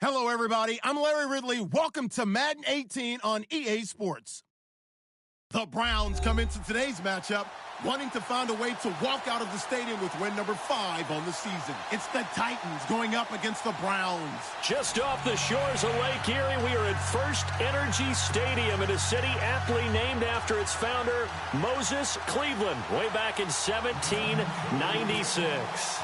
Hello, everybody. I'm Larry Ridley. Welcome to Madden 18 on EA Sports. The Browns come into today's matchup wanting to find a way to walk out of the stadium with win number 5 on the season. It's the Titans going up against the Browns. Just off the shores of Lake Erie, we are at First Energy Stadium in a city aptly named after its founder, Moses Cleveland, way back in 1796.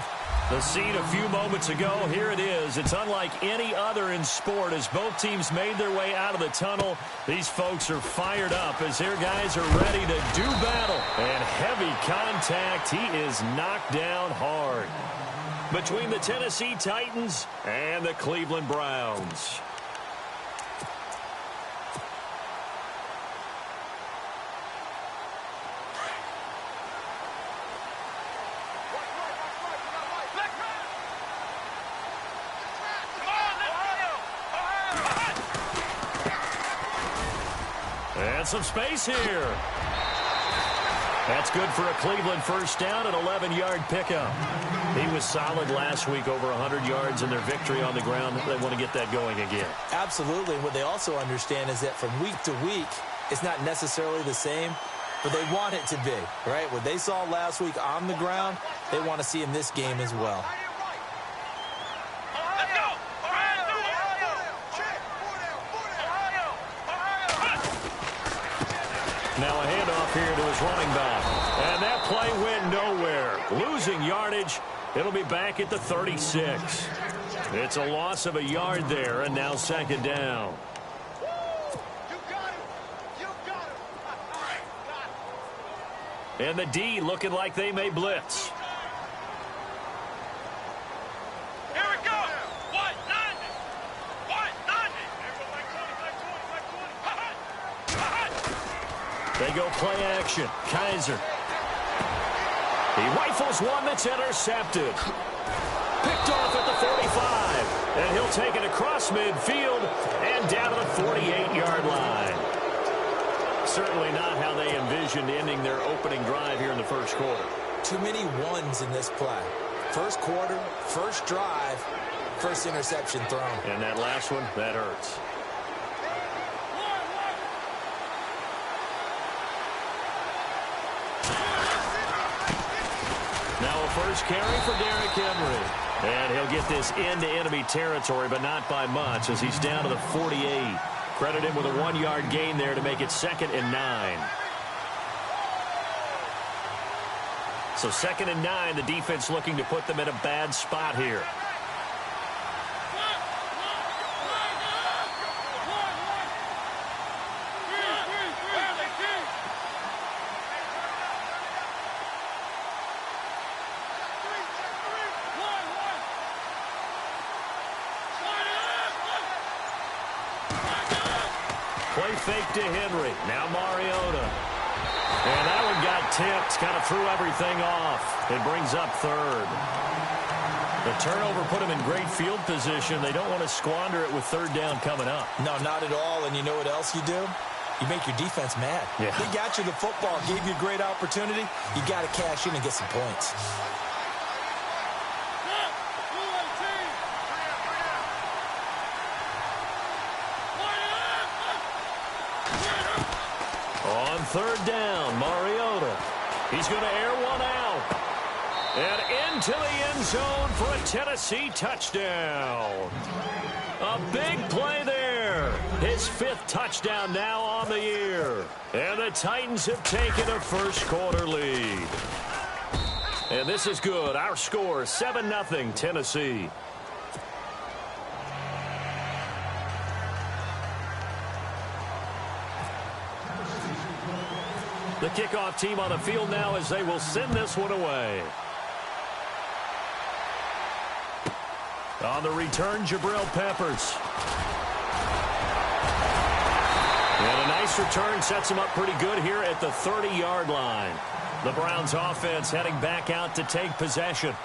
The scene a few moments ago, here it is. It's unlike any other in sport as both teams made their way out of the tunnel. These folks are fired up as their guys are ready to do battle. And heavy contact. He is knocked down hard. Between the Tennessee Titans and the Cleveland Browns. And some space here. That's good for a Cleveland first down, an 11-yard pickup. He was solid last week, over 100 yards in their victory on the ground. They want to get that going again. Absolutely. What they also understand is that from week to week, it's not necessarily the same, but they want it to be, right? What they saw last week on the ground, they want to see in this game as well. Now a handoff here to his running back. And that play went nowhere. Losing yardage. It'll be back at the 36. It's a loss of a yard there, and now second down. And the D looking like they may blitz. They go play action. Kaiser. He rifles one that's intercepted. Picked off at the 45. And he'll take it across midfield and down to the 48-yard line. Certainly not how they envisioned ending their opening drive here in the first quarter. Too many ones in this play. First quarter, first drive, first interception thrown. And that last one, that hurts. First carry for Derrick Henry. And he'll get this into enemy territory, but not by much as he's down to the 48. Credit him with a 1-yard gain there to make it 2nd and 9. So 2nd and 9, the defense looking to put them in a bad spot here. Play fake to Henry. Now Mariota. And that one got tipped. Kind of threw everything off. It brings up 3rd. The turnover put him in great field position. They don't want to squander it with 3rd down coming up. No, not at all. And you know what else you do? You make your defense mad. Yeah. They got you the football, gave you a great opportunity. You got to cash in and get some points. On 3rd down, Mariota. He's going to air one out. And into the end zone for a Tennessee touchdown. A big play there. His 5th touchdown now on the year. And the Titans have taken a first quarter lead. And this is good. Our score, 7-0 Tennessee. The kickoff team on the field now as they will send this one away. On the return, Jabril Peppers. And a nice return sets him up pretty good here at the 30-yard line. The Browns offense heading back out to take possession.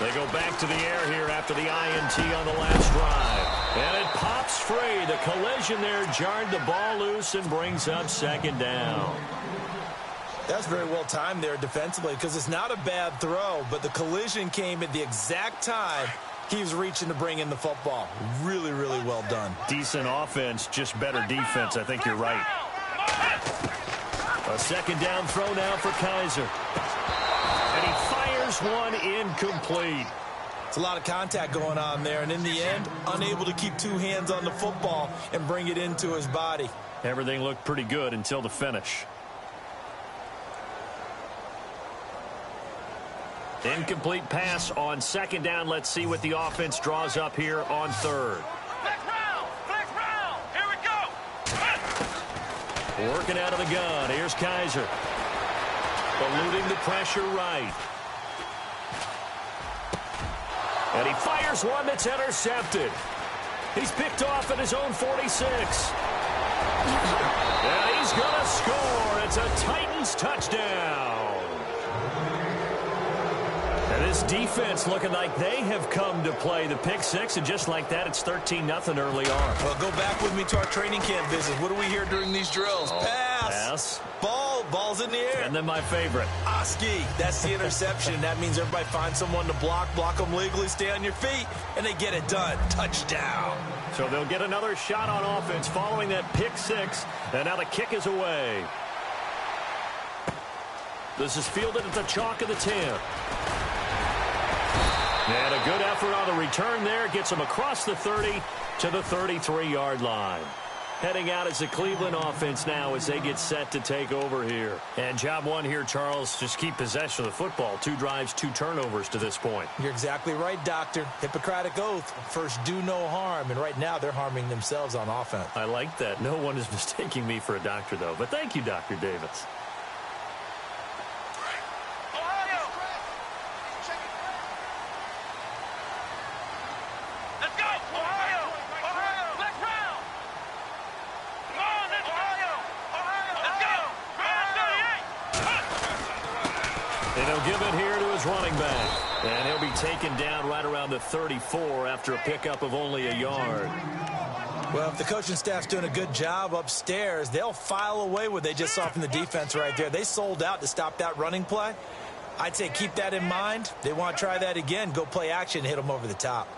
They go back to the air here after the INT on the last drive. And it pops free. The collision there jarred the ball loose and brings up second down. That's very well timed there defensively because it's not a bad throw, but the collision came at the exact time he was reaching to bring in the football. Really, really well done. Decent offense, just better defense. I think you're right. A second down throw now for Kaiser. And he fires one incomplete. It's a lot of contact going on there, and in the end, unable to keep two hands on the football and bring it into his body. Everything looked pretty good until the finish. Incomplete pass on second down. Let's see what the offense draws up here on third. Flex round, here we go. Working out of the gun. Here's Kaiser. Eluding the pressure right. And he fires one that's intercepted. He's picked off at his own 46. And he's going to score. It's a Titans touchdown. And this defense looking like they have come to play. The pick six, and just like that, it's 13-0 early on. Well, go back with me to our training camp visit. What do we hear during these drills? Pass. Ball's in the air. And then my favorite. Oski, that's the interception. That means everybody finds someone to block them legally, stay on your feet, and they get it done. Touchdown. So they'll get another shot on offense following that pick six, and now the kick is away. This is fielded at the chalk of the 10. And a good effort on the return there. Gets him across the 30 to the 33-yard line. Heading out as the Cleveland offense now as they get set to take over here. And job one here, Charles, just keep possession of the football. 2 drives, 2 turnovers to this point. You're exactly right, Doctor. Hippocratic oath. First, do no harm. And right now, they're harming themselves on offense. I like that. No one is mistaking me for a doctor, though. But thank you, Dr. Davis. Give it here to his running back. And he'll be taken down right around the 34 after a pickup of only a yard. Well, if the coaching staff's doing a good job upstairs, they'll file away what they just saw from the defense right there. They sold out to stop that running play. I'd say keep that in mind. They want to try that again. Go play action, hit them over the top.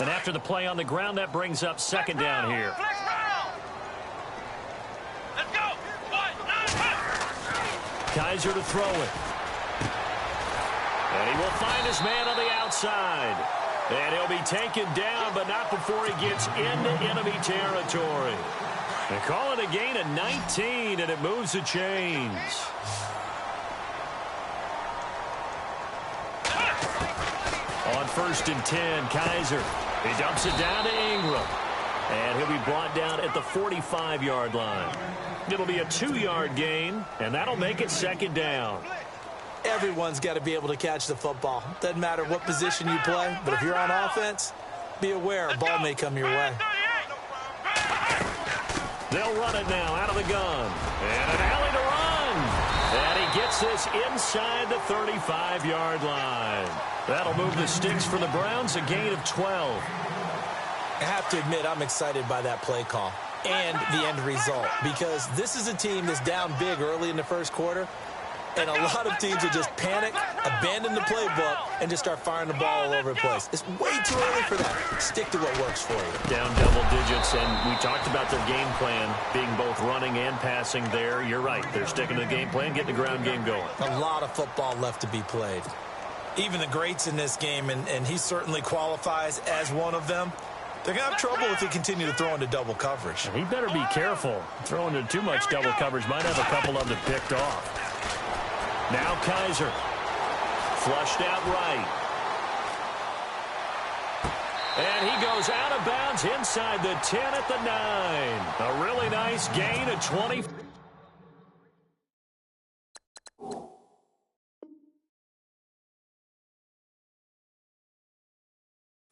And after the play on the ground, that brings up second down here. Kaiser to throw it. And he will find his man on the outside. And he'll be taken down, but not before he gets into enemy territory. They call it a gain of 19, and it moves the chains. On 1st and 10, Kaiser. He dumps it down to Ingram. And he'll be brought down at the 45-yard line. It'll be a 2-yard gain, and that'll make it second down. Everyone's got to be able to catch the football. Doesn't matter what position you play, but if you're on offense, be aware a ball may come your way. They'll run it now out of the gun. And an alley to run. And he gets this inside the 35-yard line. That'll move the sticks for the Browns, a gain of 12. I have to admit, I'm excited by that play call and the end result, because this is a team that's down big early in the first quarter, and a lot of teams will just panic, abandon the playbook, and just start firing the ball all over the place. It's way too early for that. Stick to what works for you. Down double digits, and we talked about their game plan being both running and passing there. You're right. They're sticking to the game plan, getting the ground game going. A lot of football left to be played. Even the greats in this game, and he certainly qualifies as one of them, they're going to have trouble if they continue to throw into double coverage. He better be careful. Throwing into too much double coverage might have a couple of them picked off. Now Kaiser. Flushed out right. And he goes out of bounds inside the 10 at the 9. A really nice gain of 20.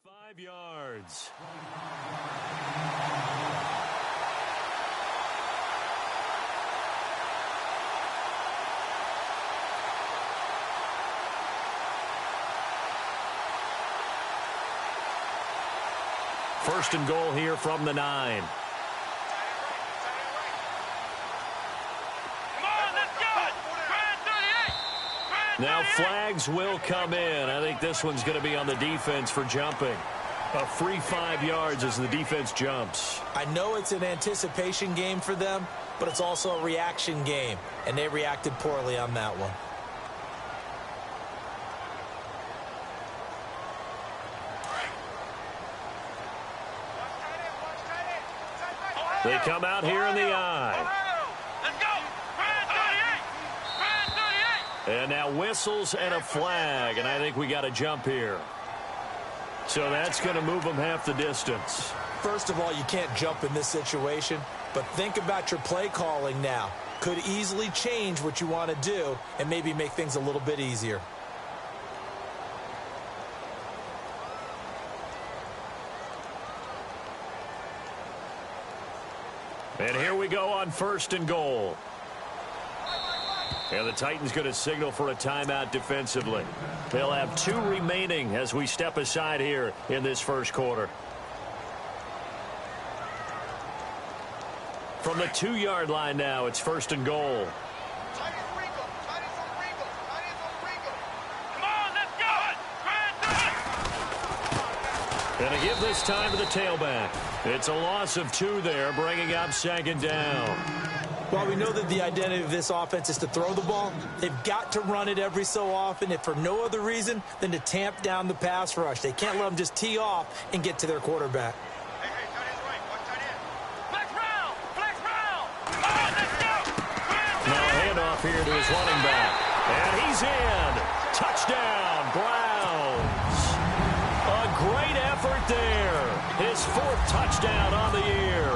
5 yards. First and goal here from the 9. Now flags will come in. I think this one's going to be on the defense for jumping. A free 5 yards as the defense jumps. I know it's an anticipation game for them, but it's also a reaction game, and they reacted poorly on that one. They come out here in the I. And now whistles and a flag, and I think we got a jump here. So that's going to move them half the distance. First of all, you can't jump in this situation, but think about your play calling now. Could easily change what you want to do and maybe make things a little bit easier. And here we go on first and goal. And the Titans going to signal for a timeout defensively. They'll have 2 remaining as we step aside here in this first quarter. From the 2-yard line now, it's first and goal. And to give this time to the tailback. It's a loss of 2 there, bringing up second down. While we know that the identity of this offense is to throw the ball, they've got to run it every so often, if for no other reason than to tamp down the pass rush. They can't let them just tee off and get to their quarterback. Now a handoff here to his running back. And he's in. Touchdown, Browns. A great effort there. His 4th touchdown on the year.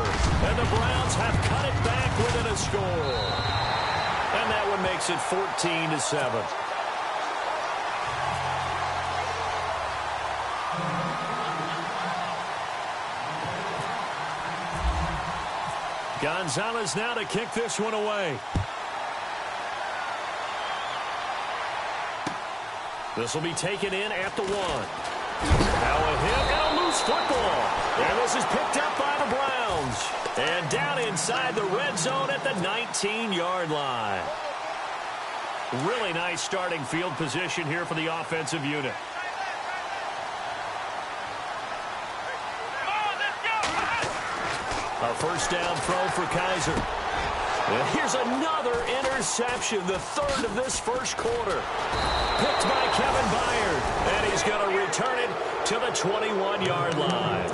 And the Browns have cut it back within a score. And that one makes it 14-7. Gonzalez now to kick this one away. This will be taken in at the 1. Now a hit and a loose football. And this is picked up by the Browns. And down inside the red zone at the 19-yard line. Really nice starting field position here for the offensive unit. A first down throw for Kaiser. And here's another interception, the 3rd of this first quarter. Picked by Kevin Byard. And he's going to return it to the 21-yard line.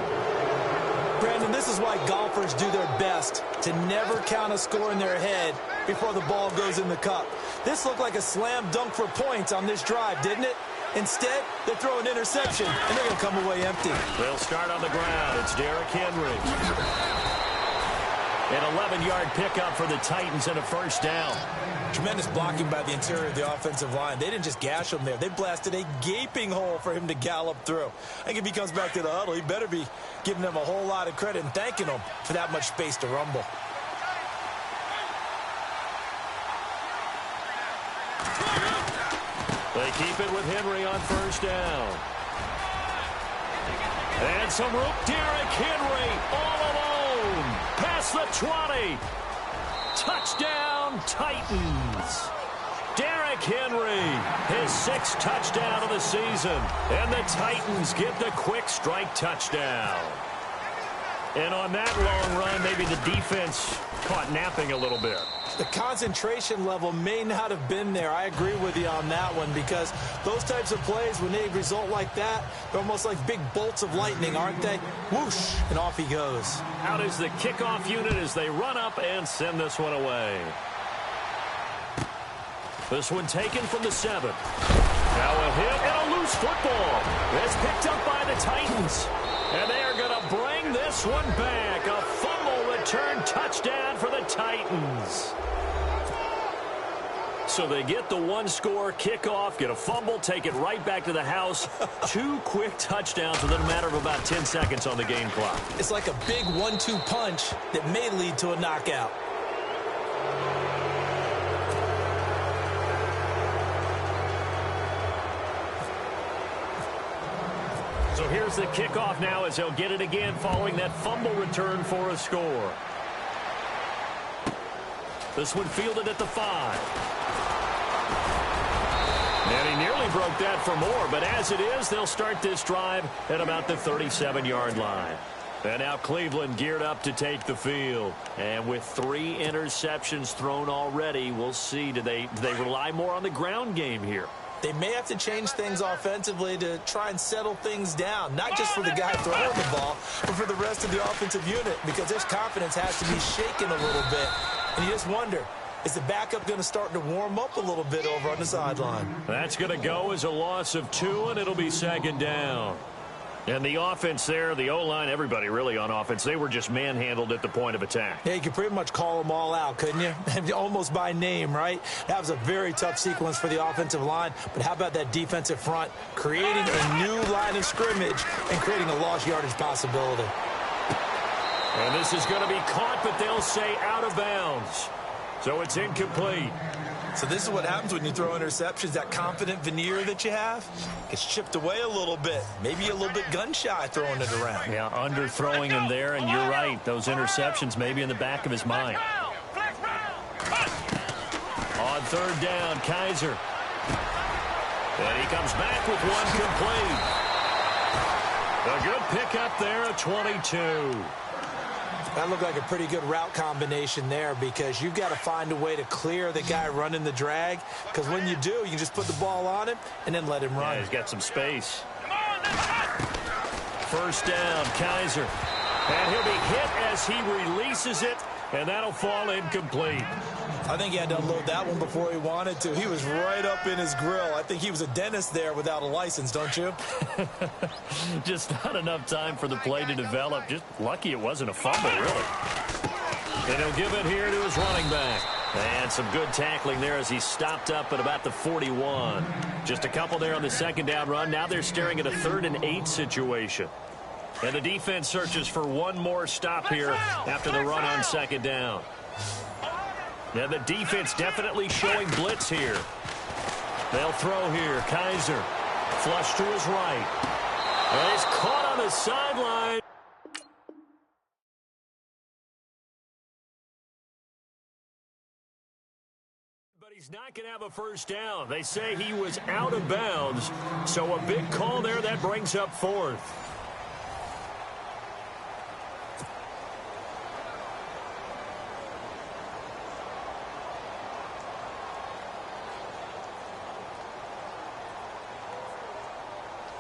Brandon, this is why golfers do their best to never count a score in their head before the ball goes in the cup. This looked like a slam dunk for points on this drive, didn't it? Instead, they throw an interception, and they're going to come away empty. They'll start on the ground. It's Derrick Henry. An 11-yard pickup for the Titans and a first down. Tremendous blocking by the interior of the offensive line. They didn't just gash him there. They blasted a gaping hole for him to gallop through. I think if he comes back to the huddle, he better be giving them a whole lot of credit and thanking them for that much space to rumble. They keep it with Henry on first down. And some room. Derrick Henry all alone. Past the 20. Touchdown, Titans. Derrick Henry, his 6th touchdown of the season. And the Titans get the quick strike touchdown. And on that long run, maybe the defense caught napping a little bit. The concentration level may not have been there. I agree with you on that one, because those types of plays, when they result like that, they're almost like big bolts of lightning, aren't they? Whoosh, and off he goes. Out is the kickoff unit as they run up and send this one away. This one taken from the 7. Now a hit and a loose football. It's picked up by the Titans. And they are going to bring this one back. A fumble return touchdown for the Titans. So they get the 1-score kickoff, get a fumble, take it right back to the house. 2 quick touchdowns within a matter of about 10 seconds on the game clock. It's like a big 1-2 punch that may lead to a knockout. So here's the kickoff now as he'll get it again following that fumble return for a score. This one fielded at the 5. And he nearly broke that for more, but as it is, they'll start this drive at about the 37-yard line. And now Cleveland geared up to take the field. And with 3 interceptions thrown already, we'll see. Do they rely more on the ground game here? They may have to change things offensively to try and settle things down, not just for the guy throwing the ball, but for the rest of the offensive unit, because their confidence has to be shaken a little bit. And you just wonder, is the backup going to start to warm up a little bit over on the sideline? That's going to go as a loss of 2, and it'll be 2nd down. And the offense there, the O-line, everybody really on offense, they were just manhandled at the point of attack. Yeah, you could pretty much call them all out, couldn't you? Almost by name, right? That was a very tough sequence for the offensive line. But how about that defensive front creating a new line of scrimmage and creating a lost yardage possibility? And this is going to be caught, but they'll say out of bounds. So it's incomplete. So this is what happens when you throw interceptions. That confident veneer that you have gets chipped away a little bit. Maybe a little bit gun-shy throwing it around. Yeah, underthrowing him there, and you're right. Those interceptions may be in the back of his mind. On 3rd down, Kaiser. And he comes back with one complete. A good pickup there at 22. That looked like a pretty good route combination there, because you've got to find a way to clear the guy running the drag, because when you do, you can just put the ball on him and then let him run. Yeah, he's got some space. 1st down, Kaiser. And he'll be hit as he releases it, and that'll fall incomplete. I think he had to unload that one before he wanted to. He was right up in his grill. I think he was a dentist there without a license, don't you? Just not enough time for the play to develop. Just lucky it wasn't a fumble, really. And he'll give it here to his running back. And some good tackling there as he stopped up at about the 41. Just a couple there on the 2nd down run. Now they're staring at a 3rd and 8 situation. And the defense searches for one more stop here after the run on 2nd down. And the defense definitely showing blitz here. They'll throw here. Kaiser. Flush to his right. And he's caught on the sideline. But he's not going to have a 1st down. They say he was out of bounds. So a big call there. That brings up 4th.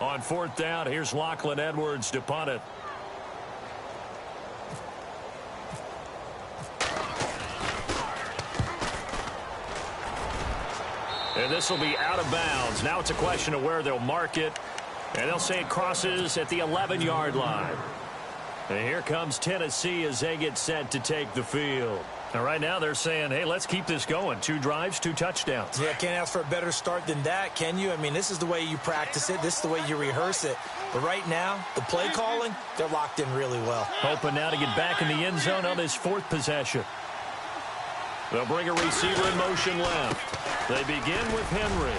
On 4th down, here's Lachlan Edwards to punt it. And this will be out of bounds. Now it's a question of where they'll mark it. And they'll say it crosses at the 11-yard line. And here comes Tennessee as they get set to take the field. Now, right now, they're saying, hey, let's keep this going. 2 drives, 2 touchdowns. Yeah, can't ask for a better start than that, can you? I mean, this is the way you practice it. This is the way you rehearse it. But right now, the play calling, they're locked in really well. Hoping now to get back in the end zone on this 4th possession. They'll bring a receiver in motion left. They begin with Henry.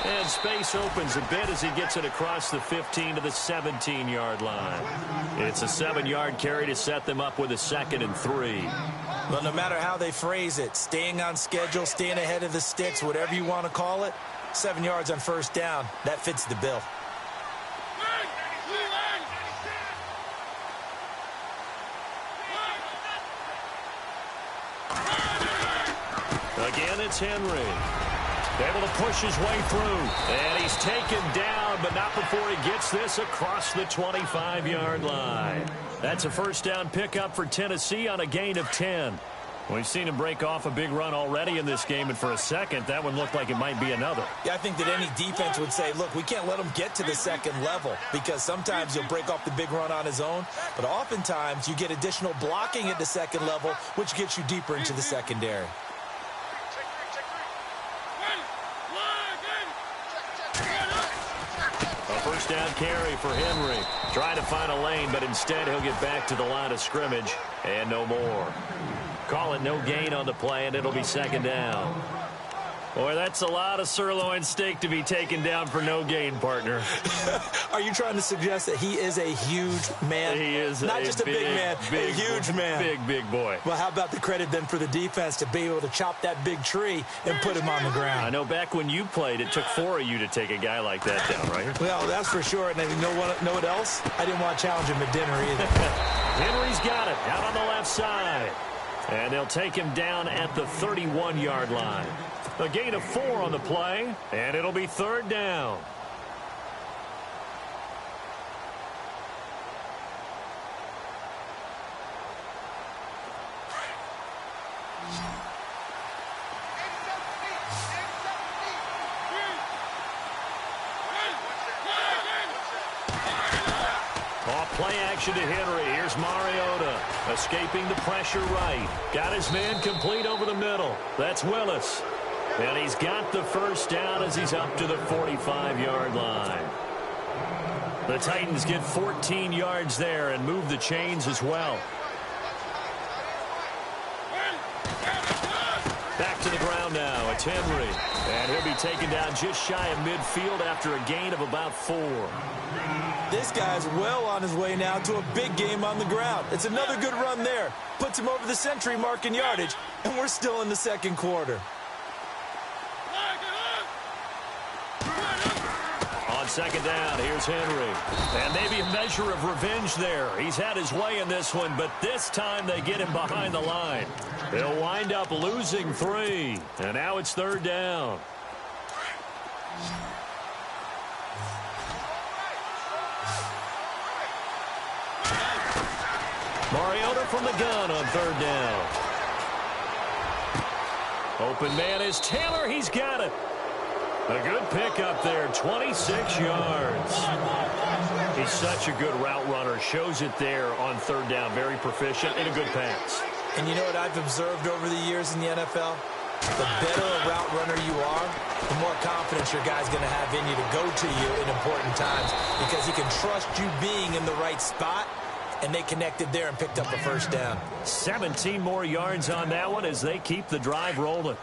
And space opens a bit as he gets it across the 15 to the 17-yard line. It's a 7-yard carry to set them up with a 2nd and 3. Well, no matter how they phrase it, staying on schedule, staying ahead of the sticks, whatever you want to call it, 7 yards on 1st down, that fits the bill. Again, it's Henry. Able to push his way through. And he's taken down, but not before he gets this across the 25-yard line. That's a 1st down pickup for Tennessee on a gain of 10. We've seen him break off a big run already in this game, and for a second, that one looked like it might be another. Yeah, I think that any defense would say, look, we can't let him get to the 2nd level, because sometimes he'll break off the big run on his own, but oftentimes you get additional blocking at the 2nd level, which gets you deeper into the secondary. A 1st down carry for Henry. Trying to find a lane, but instead he'll get back to the line of scrimmage, and no more. Call it no gain on the play, and it'll be 2nd down. Boy, that's a lot of sirloin steak to be taken down for no gain, partner. Are you trying to suggest that he is a huge man? He is not just a big man, a huge man. Big boy. Well, how about the credit then for the defense to be able to chop that big tree and put him on the ground? I know back when you played, it took 4 of you to take a guy like that down, right? Well, that's for sure. And you know what else? I didn't want to challenge him at dinner either. Henry's got it out on the left side. And they'll take him down at the 31-yard line. A gain of 4 on the play, and it'll be 3rd down. Off play action to Henry. Here's Mariota. Escaping the pressure right. Got his man complete over the middle. That's Willis. And he's got the first down as he's up to the 45-yard line. The Titans get 14 yards there and move the chains as well. Back to the ground now. It's Henry. And he'll be taken down just shy of midfield after a gain of about 4. This guy's well on his way now to a big game on the ground. It's another good run there. Puts him over the century mark in yardage, and we're still in the second quarter. On second down, here's Henry. And maybe a measure of revenge there. He's had his way in this one, but this time they get him behind the line. They'll wind up losing 3. And now it's 3rd down. Mariota from the gun on 3rd down. Open man is Taylor. He's got it. A good pickup there, 26 yards. He's such a good route runner. Shows it there on 3rd down. Very proficient and a good pass. And you know what I've observed over the years in the NFL? The better a route runner you are, the more confidence your guy's going to have in you to go to you in important times because he can trust you being in the right spot, and they connected there and picked up a first down. 17 more yards on that one as they keep the drive rolling.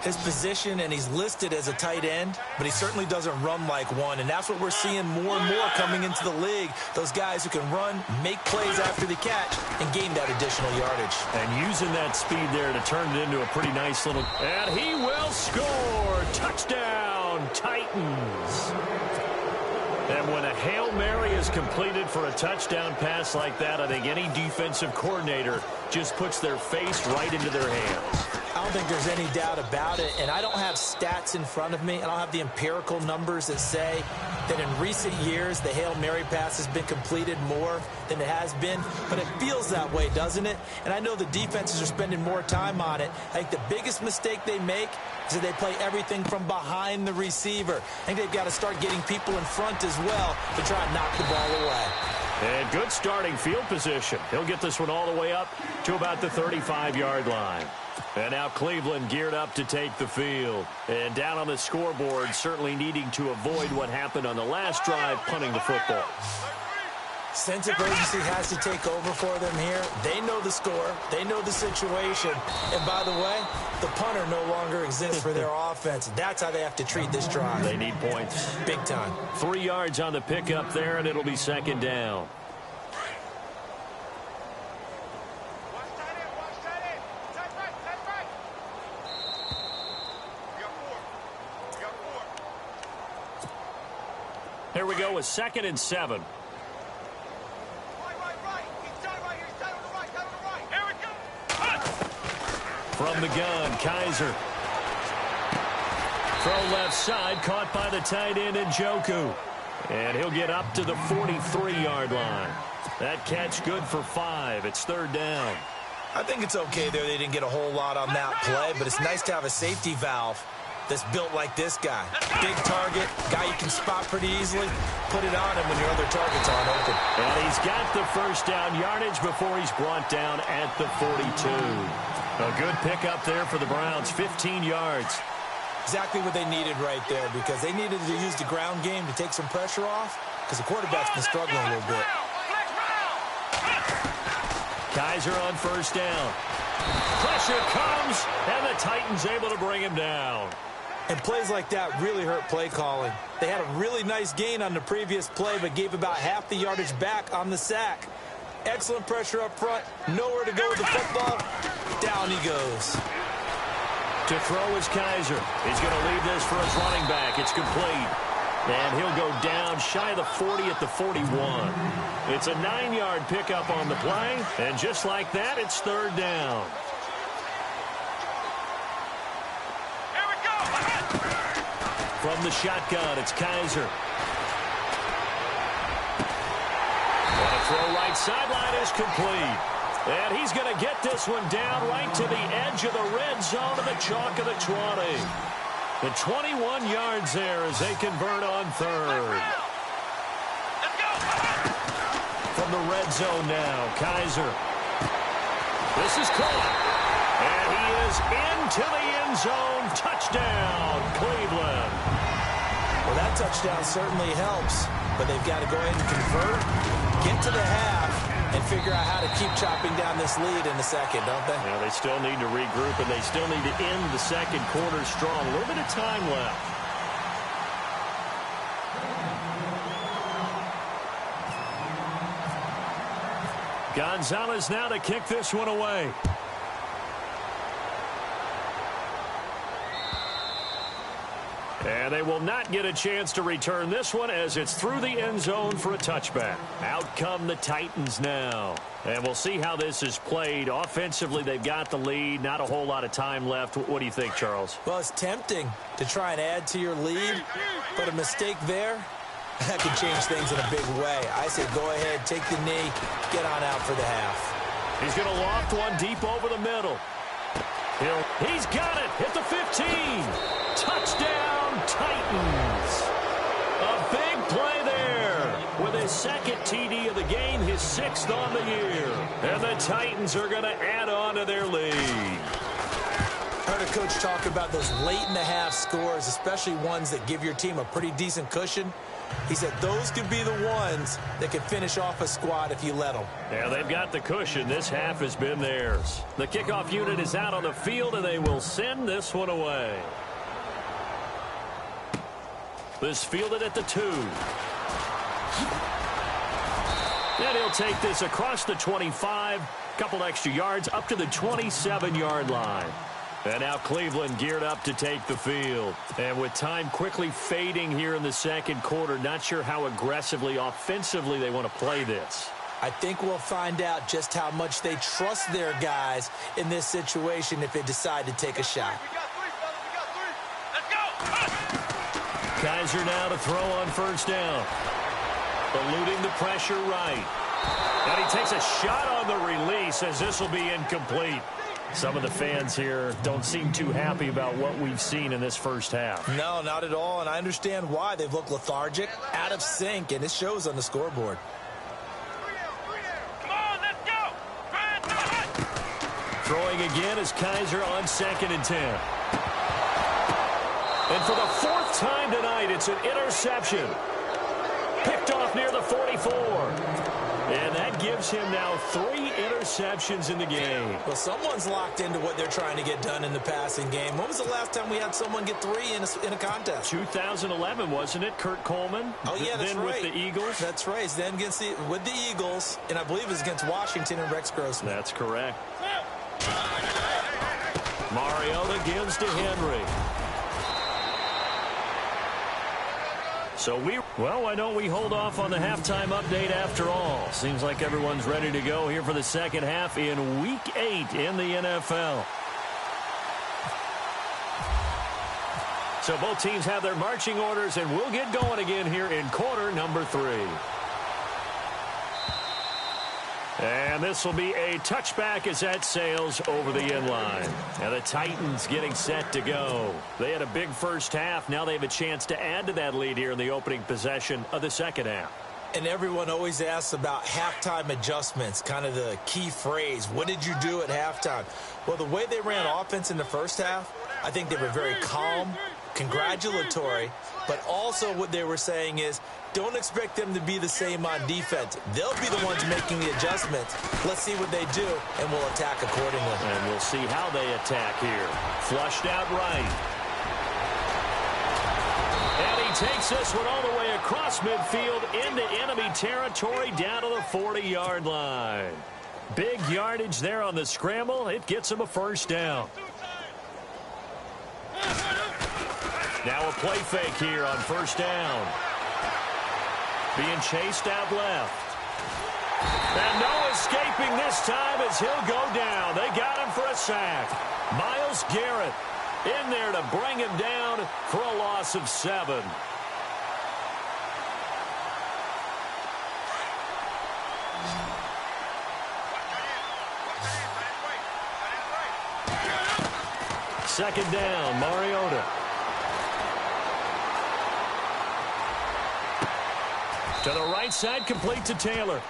His position, and he's listed as a tight end, but he certainly doesn't run like one, and that's what we're seeing more and more coming into the league. Those guys who can run, make plays after the catch, and gain that additional yardage. And using that speed there to turn it into a pretty nice little... And he will score! Touchdown, Titans! And when a Hail Mary is completed for a touchdown pass like that, I think any defensive coordinator just puts their face right into their hands. I don't think there's any doubt about it, and I don't have stats in front of me. I don't have the empirical numbers that say that in recent years the Hail Mary pass has been completed more than it has been, but it feels that way, doesn't it? And I know the defenses are spending more time on it. I think the biggest mistake they make is that they play everything from behind the receiver. I think they've got to start getting people in front as well to try and knock the ball away. And good starting field position. He'll get this one all the way up to about the 35-yard line. And now Cleveland geared up to take the field. And down on the scoreboard, certainly needing to avoid what happened on the last drive, punting the football. Sense of urgency has to take over for them here. They know the score. They know the situation. And by the way, the punter no longer exists for their offense. That's how they have to treat this drive. They need points. Big time. 3 yards on the pickup there, and it'll be second down. Here we go with 2nd and 7. From the gun, Kaiser. Throw left side, caught by the tight end Njoku. And he'll get up to the 43-yard line. That catch good for 5. It's 3rd down. I think it's okay there. They didn't get a whole lot on that play, but it's nice to have a safety valve that's built like this guy. Big target, guy you can spot pretty easily. Put it on him when your other targets aren't open. And he's got the first down yardage before he's brought down at the 42. A good pickup there for the Browns, 15 yards. Exactly what they needed right there, because they needed to use the ground game to take some pressure off, because the quarterback's been struggling a little bit. Kaiser on first down. Pressure comes, and the Titans able to bring him down. And plays like that really hurt play calling. They had a really nice gain on the previous play, but gave about half the yardage back on the sack. Excellent pressure up front. Nowhere to go with the football. Down he goes. To throw is Kaiser. He's going to leave this for his running back. It's complete. And he'll go down shy of the 40 at the 41. It's a 9-yard pickup on the play. And just like that, it's third down. Here we go. From the shotgun, it's Kaiser. And a throw right sideline is complete. And he's going to get this one down right to the edge of the red zone of the chalk of the 20. The 21 yards there as they convert on third. Let's go. From the red zone now, Kaiser. This is caught. And he is into the end zone. Touchdown, Cleveland. Well, that touchdown certainly helps, but they've got to go ahead and convert, get to the half, and figure out how to keep chopping down this lead in the second, don't they? Now they still need to regroup, and they still need to end the second quarter strong. A little bit of time left. Gonzalez now to kick this one away. And they will not get a chance to return this one as it's through the end zone for a touchback. Out come the Titans now. And we'll see how this is played. Offensively, they've got the lead. Not a whole lot of time left. What do you think, Charles? Well, it's tempting to try and add to your lead, but a mistake there, that could change things in a big way. I say go ahead, take the knee, get on out for the half. He's going to loft one deep over the middle. He's got it. Hit the 15. Touchdown, Titans. A big play there with his second TD of the game, his 6th on the year. And the Titans are going to add on to their lead. Heard a coach talk about those late-in-the-half scores, especially ones that give your team a pretty decent cushion. He said those could be the ones that could finish off a squad if you let them. Yeah, they've got the cushion. This half has been theirs. The kickoff unit is out on the field, and they will send this one away. This fielded at the 2. And he'll take this across the 25. Couple extra yards up to the 27-yard line. And now Cleveland geared up to take the field. And with time quickly fading here in the second quarter, not sure how aggressively, offensively they want to play this. I think we'll find out just how much they trust their guys in this situation if they decide to take a shot. We got 3, fellas. Let's go. Kaiser now to throw on first down. Eluding the pressure right. And he takes a shot on the release as this will be incomplete. Some of the fans here don't seem too happy about what we've seen in this first half. No, not at all, and I understand why. They've looked lethargic, out of sync, and it shows on the scoreboard. Come on, let's go. Throwing again is Kaiser on 2nd and 10. And for the 4th time tonight, it's an interception. Picked off near the 44. And that gives him now 3 interceptions in the game. Well, someone's locked into what they're trying to get done in the passing game. When was the last time we had someone get 3 in a contest? 2011, wasn't it? Kurt Coleman? Oh, yeah, that's then right. With the Eagles? That's right. Then with the Eagles, and I believe it was against Washington and Rex Grossman. That's correct. Mariota gives to Henry. So why don't we hold off on the halftime update after all? Seems like everyone's ready to go here for the second half in Week 8 in the NFL. So both teams have their marching orders, and we'll get going again here in quarter number 3. And this will be a touchback as that sails over the end line. And the Titans getting set to go. They had a big first half. Now they have a chance to add to that lead here in the opening possession of the second half. And everyone always asks about halftime adjustments, kind of the key phrase. What did you do at halftime? Well, the way they ran offense in the first half, I think they were very calm, congratulatory, but also what they were saying is, don't expect them to be the same on defense. They'll be the ones making the adjustments. Let's see what they do, and we'll attack accordingly. And we'll see how they attack here. Flushed out right. takes this one all the way across midfield into enemy territory down to the 40-yard line. Big yardage there on the scramble. It gets him a first down. Now a play fake here on first down. Being chased out left. And no escaping this time as he'll go down. They got him for a sack. Myles Garrett in there to bring him down for a loss of 7. Second down, Mariota. To the right side, complete to Taylor.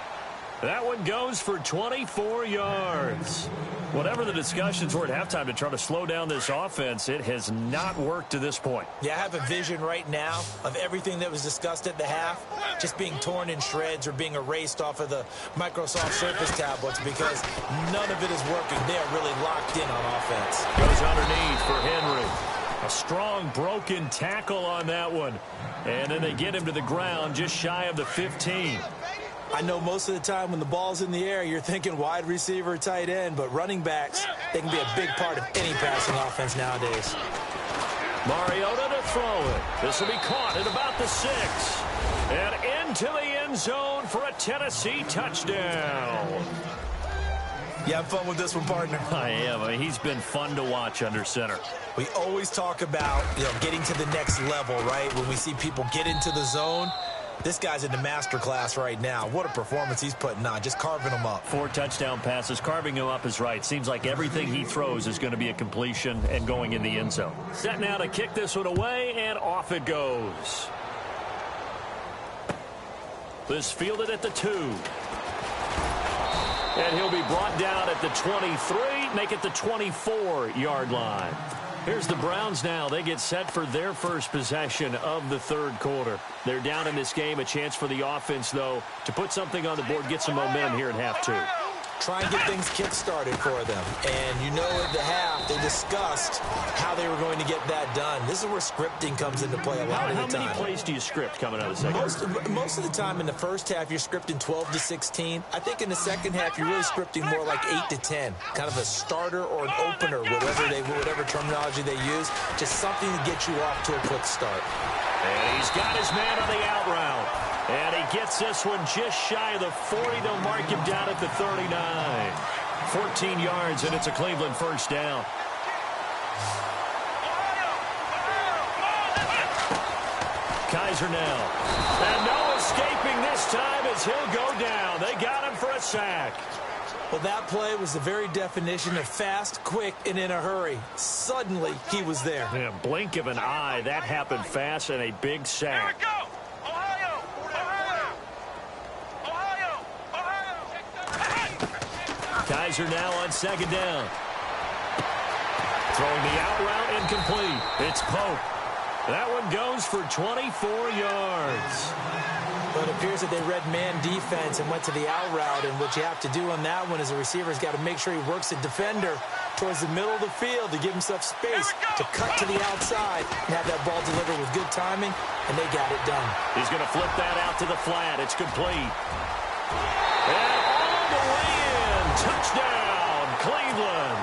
That one goes for 24 yards. Whatever the discussions were at halftime to try to slow down this offense, it has not worked to this point. Yeah, I have a vision right now of everything that was discussed at the half just being torn in shreds or being erased off of the Microsoft Surface tablets because none of it is working. They are really locked in on offense. Goes underneath for Henry. A strong broken tackle on that one. And then they get him to the ground just shy of the 15. I know most of the time when the ball's in the air, you're thinking wide receiver, tight end, but running backs, they can be a big part of any passing offense nowadays. Mariota to throw it. This will be caught at about the 6. And into the end zone for a Tennessee touchdown. You have fun with this one, partner? I am. I mean, he's been fun to watch under center. We always talk about, getting to the next level, right? When we see people get into the zone. This guy's in the master class right now. What a performance he's putting on, just carving them up. 4 touchdown passes. Carving him up is right. Seems like everything he throws is going to be a completion and going in the end zone. Set now to kick this one away, and off it goes. This fielded at the 2. And he'll be brought down at the 23, make it the 24-yard line. Here's the Browns now. They get set for their first possession of the third quarter. They're down in this game. A chance for the offense, though, to put something on the board, get some momentum here at half 2. Try and get things kick-started for them. And at the half, they discussed how they were going to get that done. This is where scripting comes into play a lot of the time. How many plays do you script coming out of the second? Most of the time in the first half, you're scripting 12 to 16. I think in the second half, you're really scripting more like 8 to 10. Kind of a starter or an opener, whatever terminology they use. Just something to get you off to a quick start. And he's got his man on the out route. And he gets this one just shy of the 40. They'll mark him down at the 39. 14 yards, and it's a Cleveland first down. Kaiser now. And no escaping this time as he'll go down. They got him for a sack. Well, that play was the very definition of fast, quick, and in a hurry. Suddenly, he was there. In a blink of an eye, that happened fast and a big sack. Here we go! Ohio! Ohio! Ohio! Kaiser now on second down. Throwing the out route incomplete. It's Pope. That one goes for 24 yards. But it appears that they read man defense and went to the out route, and what you have to do on that one is a receiver's got to make sure he works a defender towards the middle of the field to give himself space to cut to the outside and have that ball delivered with good timing, and they got it done. He's going to flip that out to the flat. It's complete. And all the way in. Touchdown, Cleveland.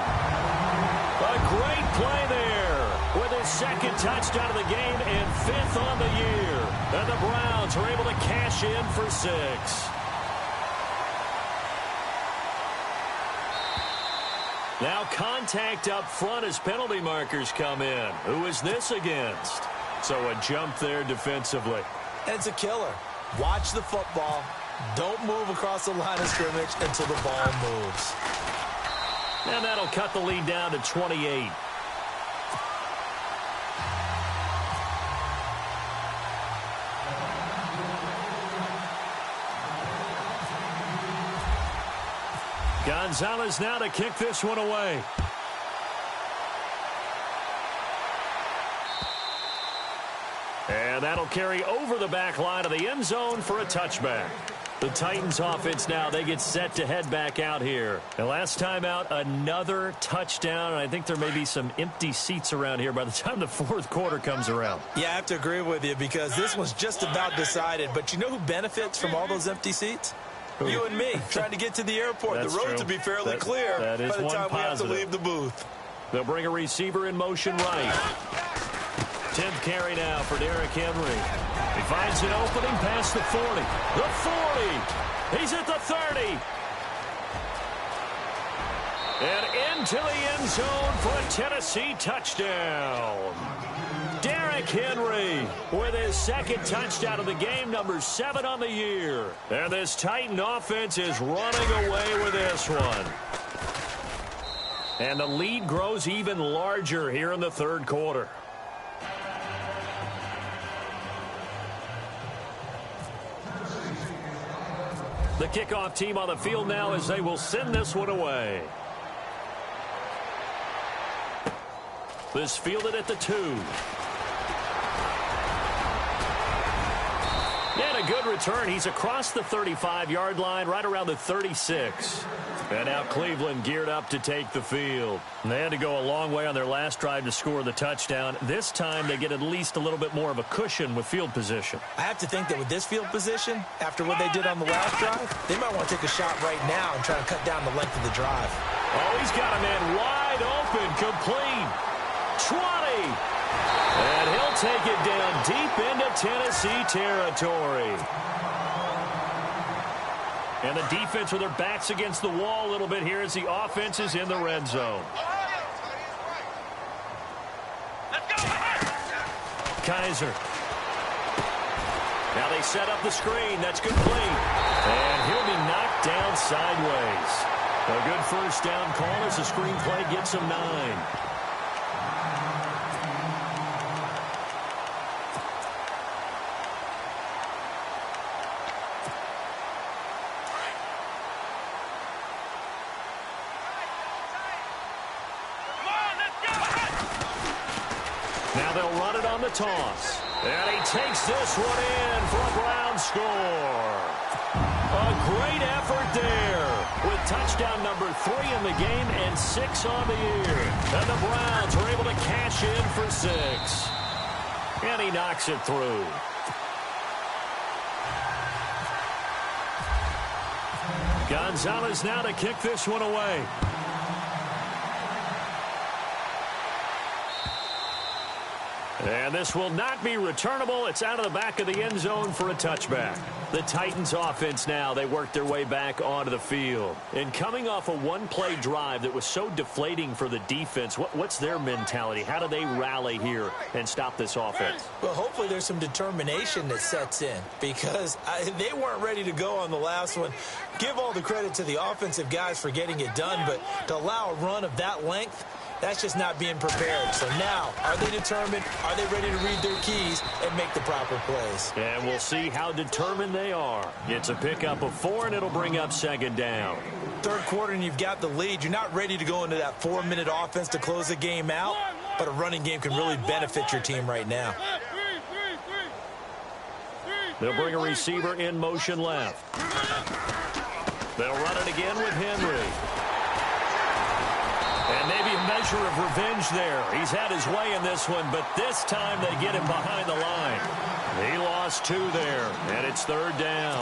A great play there with his second touchdown of the game and 5th on the year. And the Browns are able to cash in for 6. Now contact up front as penalty markers come in. Who is this against? So a jump there defensively. And it's a killer. Watch the football. Don't move across the line of scrimmage until the ball moves. And that'll cut the lead down to 28. Gonzalez now to kick this one away. And that'll carry over the back line of the end zone for a touchback. The Titans offense now, they get set to head back out here. And last time out, another touchdown. And I think there may be some empty seats around here by the time the fourth quarter comes around. Yeah, I have to agree with you because this one's just about decided. But you know who benefits from all those empty seats? Who? You and me, trying to get to the airport. The roads will be fairly clear by the time we have to leave the booth. They'll bring a receiver in motion right. 10th carry now for Derrick Henry. He finds an opening past the 40. The 40. He's at the 30. And into the end zone for a Tennessee touchdown. Derrick Henry with his second touchdown of the game, number 7 on the year. And this Titan offense is running away with this one. And the lead grows even larger here in the third quarter. The kickoff team on the field now as they will send this one away. This fielded at the 2. And a good return. He's across the 35-yard line, right around the 36. And now Cleveland geared up to take the field. And they had to go a long way on their last drive to score the touchdown. This time they get at least a little bit more of a cushion with field position. I have to think that with this field position, after what they did on the last drive, they might want to take a shot right now and try to cut down the length of the drive. Oh, he's got a man wide open, complete. 20. And he'll take it down deep into Tennessee territory. And the defense with their backs against the wall a little bit here as the offense is in the red zone. Kaiser. Now they set up the screen. That's complete. And he'll be knocked down sideways. A good first down call as the screen play gets him 9. Now they'll run it on the toss. And he takes this one in for a Brown score. A great effort there with touchdown number 3 in the game and 6 on the year. And the Browns are able to cash in for 6. And he knocks it through. Gonzalez now to kick this one away. And this will not be returnable. It's out of the back of the end zone for a touchback. The Titans offense now, they work their way back onto the field. And coming off a one-play drive that was so deflating for the defense, what's their mentality? How do they rally here and stop this offense? Well, hopefully there's some determination that sets in because they weren't ready to go on the last one. Give all the credit to the offensive guys for getting it done, but to allow a run of that length, that's just not being prepared. So now, are they determined? Are they ready to read their keys and make the proper plays? And we'll see how determined they are. It's a pickup of 4, and it'll bring up second down. Third quarter, and you've got the lead. You're not ready to go into that 4-minute offense to close the game out, but a running game can really benefit your team right now. They'll bring a receiver in motion left. They'll run it again with Henry. And maybe a measure of revenge there. He's had his way in this one, but this time they get him behind the line. He lost 2 there, and it's third down.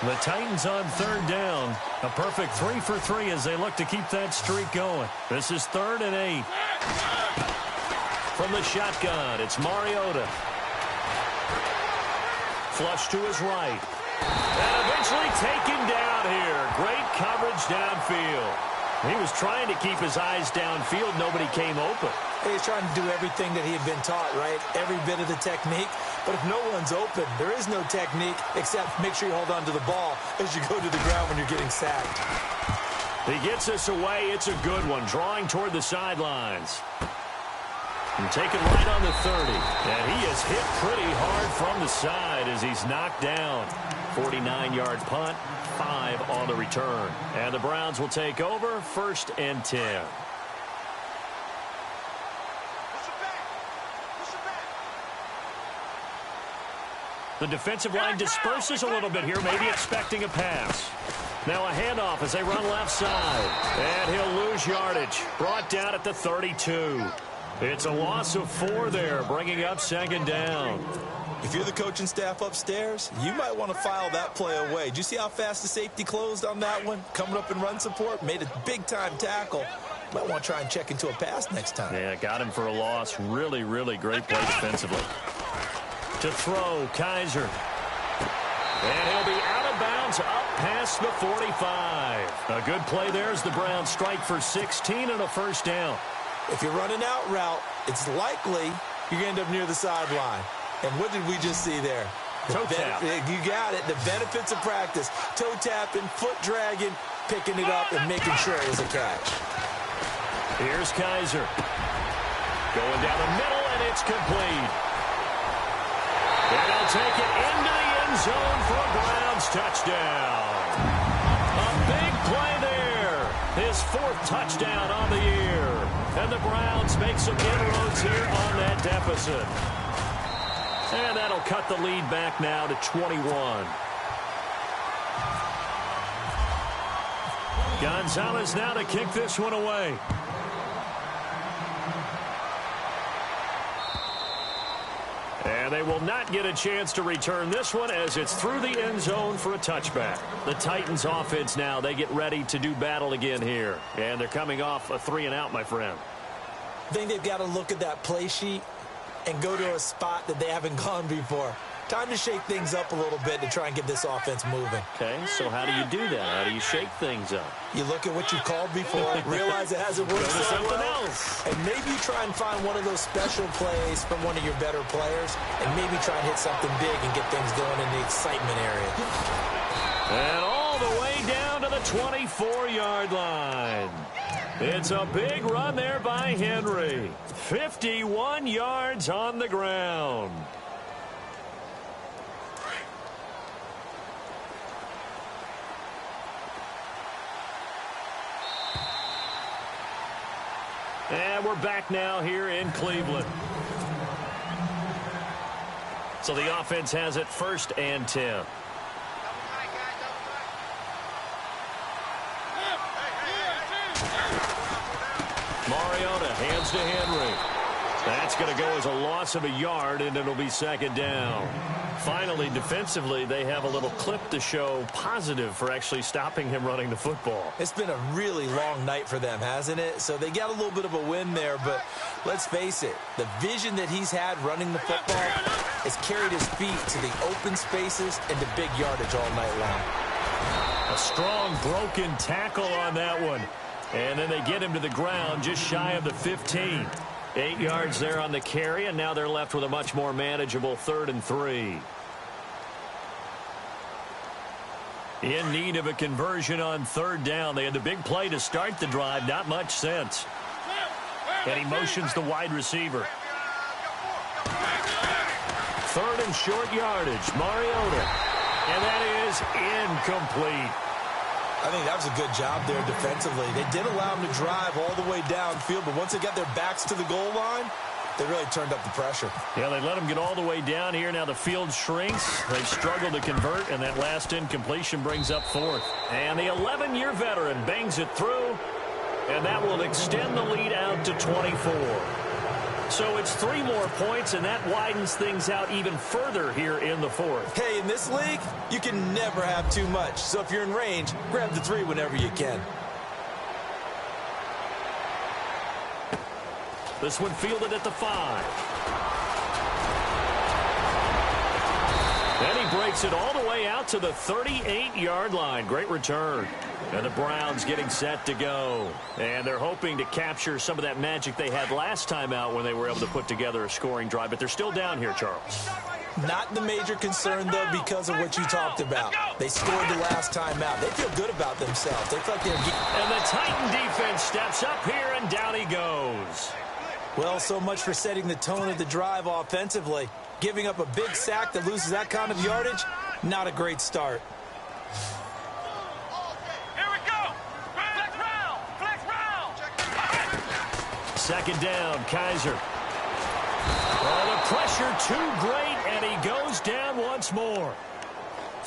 The Titans on third down. A perfect 3 for 3 as they look to keep that streak going. This is 3rd and 8. From the shotgun, it's Mariota. Flush to his right. And eventually taken down here. Great coverage downfield. He was trying to keep his eyes downfield. Nobody came open. He's trying to do everything that he had been taught, right? Every bit of the technique. But if no one's open, there is no technique except make sure you hold on to the ball as you go to the ground when you're getting sacked. He gets this away. It's a good one. Drawing toward the sidelines. And taken right on the 30. And he is hit pretty hard from the side as he's knocked down. 49-yard punt, 5 on the return. And the Browns will take over, 1st and 10. The defensive line disperses a little bit here, maybe expecting a pass. Now a handoff as they run left side. And he'll lose yardage. Brought down at the 32. It's a loss of 4 there, bringing up second down. If you're the coaching staff upstairs, you might want to file that play away. Did you see how fast the safety closed on that one? Coming up in run support, made a big-time tackle. Might want to try and check into a pass next time. Yeah, got him for a loss. Really, really great play defensively. To throw, Kaiser. And he'll be out of bounds up past the 45. A good play there as the Browns strike for 16 and a first down. If you're running out route, it's likely you're going to end up near the sideline. And what did we just see there? Toe tap. You got it. The benefits of practice. Toe tapping, foot dragging, picking it up, and making sure it was a catch. Here's Kaiser. Going down the middle, and it's complete. And he'll take it into the end zone for a Browns touchdown. A big play there. His 4th touchdown on the year. And the Browns make some inroads here on that deficit. And that'll cut the lead back now to 21. Gonzalez now to kick this one away. And they will not get a chance to return this one as it's through the end zone for a touchback. The Titans offense now, they get ready to do battle again here. And they're coming off a 3-and-out, my friend. I think they've got to look at that play sheet and go to a spot that they haven't gone before. Time to shake things up a little bit to try and get this offense moving. Okay, so how do you do that? How do you shake things up? You look at what you called before, realize it hasn't worked Go to so something well, else. and maybe you try and find one of those special plays from one of your better players, and maybe try and hit something big and get things going in the excitement area. And all the way down to the 24-yard line. It's a big run there by Henry. 51 yards on the ground. And we're back now here in Cleveland. So the offense has it 1st and 10. Mariota hands to Henry. That's going to go as a loss of a yard, and it'll be second down. Finally, defensively, they have a little clip to show positive for actually stopping him running the football. It's been a really long night for them, hasn't it? So they got a little bit of a win there, but let's face it, the vision that he's had running the football has carried his feet to the open spaces and to big yardage all night long. A strong broken tackle on that one. And then they get him to the ground just shy of the 15. 8 yards there on the carry, and now they're left with a much more manageable 3rd and 3. In need of a conversion on 3rd down. They had the big play to start the drive. Not much sense. And he motions the wide receiver. 3rd and short yardage. Mariota. And that is incomplete. I think that was a good job there defensively. They did allow them to drive all the way downfield, but once they got their backs to the goal line, they really turned up the pressure. Yeah, they let them get all the way down here. Now the field shrinks. They've struggled to convert, and that last incompletion brings up 4th. And the 11-year veteran bangs it through, and that will extend the lead out to 24. So it's 3 more points, and that widens things out even further here in the 4th. Hey, in this league, you can never have too much. So if you're in range, grab the 3 whenever you can. This one fielded at the 5. And he breaks it all the way out to the 38-yard line. Great return. And the Browns getting set to go. And they're hoping to capture some of that magic they had last time out when they were able to put together a scoring drive. But they're still down here, Charles. Not the major concern, though, because of what you talked about. They scored the last time out. They feel good about themselves. They feel like they're... And the Titan defense steps up here, and down he goes. Well, so much for setting the tone of the drive offensively. Giving up a big sack that loses that kind of yardage, not a great start. Here we go. Flex round. Flex round. Second down, Kaiser. Oh, the pressure too great, and And he goes down once more.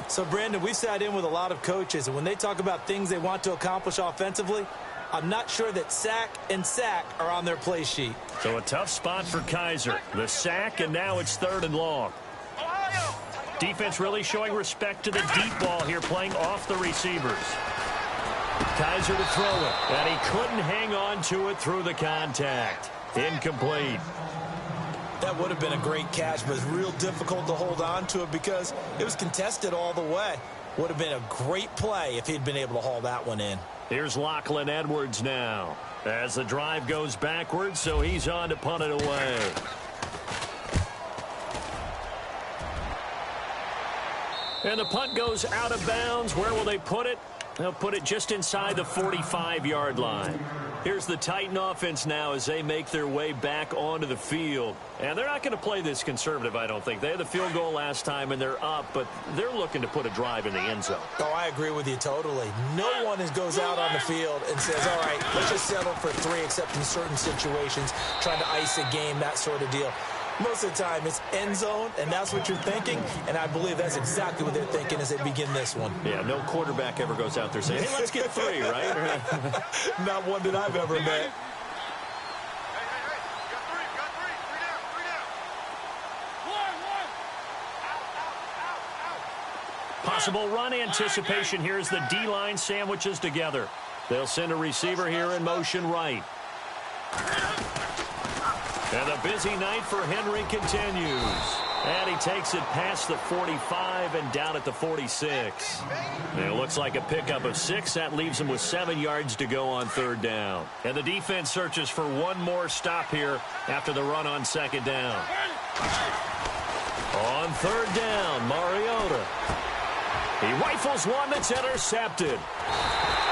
So, Brandon, we sat in with a lot of coaches, and when they talk about things they want to accomplish offensively, I'm not sure that sack and sack are on their play sheet. So a tough spot for Kaiser. The sack, and now it's 3rd and long. Defense really showing respect to the deep ball here, playing off the receivers. Kaiser to throw it, and he couldn't hang on to it through the contact. Incomplete. That would have been a great catch, but it's real difficult to hold on to it because it was contested all the way. Would have been a great play if he'd been able to haul that one in. Here's Lachlan Edwards now as the drive goes backwards, so he's on to punt it away. And the punt goes out of bounds. Where will they put it? They'll put it just inside the 45-yard line. Here's the Titan offense now as they make their way back onto the field. And they're not going to play this conservative, I don't think. They had the field goal last time, and they're up, but they're looking to put a drive in the end zone. Oh, I agree with you totally. No one goes out on the field and says, all right, let's just settle for 3, except in certain situations, trying to ice a game, that sort of deal. Most of the time, it's end zone, and that's what you're thinking, and I believe that's exactly what they're thinking as they begin this one. Yeah, no quarterback ever goes out there saying, hey, let's get 3, right? Not one that I've ever met. Possible run anticipation. Here's the D-line sandwiches together. They'll send a receiver here in motion right. And the busy night for Henry continues. And he takes it past the 45 and down at the 46. And it looks like a pickup of 6. That leaves him with 7 yards to go on 3rd down. And the defense searches for one more stop here after the run on 2nd down. On 3rd down, Mariota. He rifles one that's intercepted.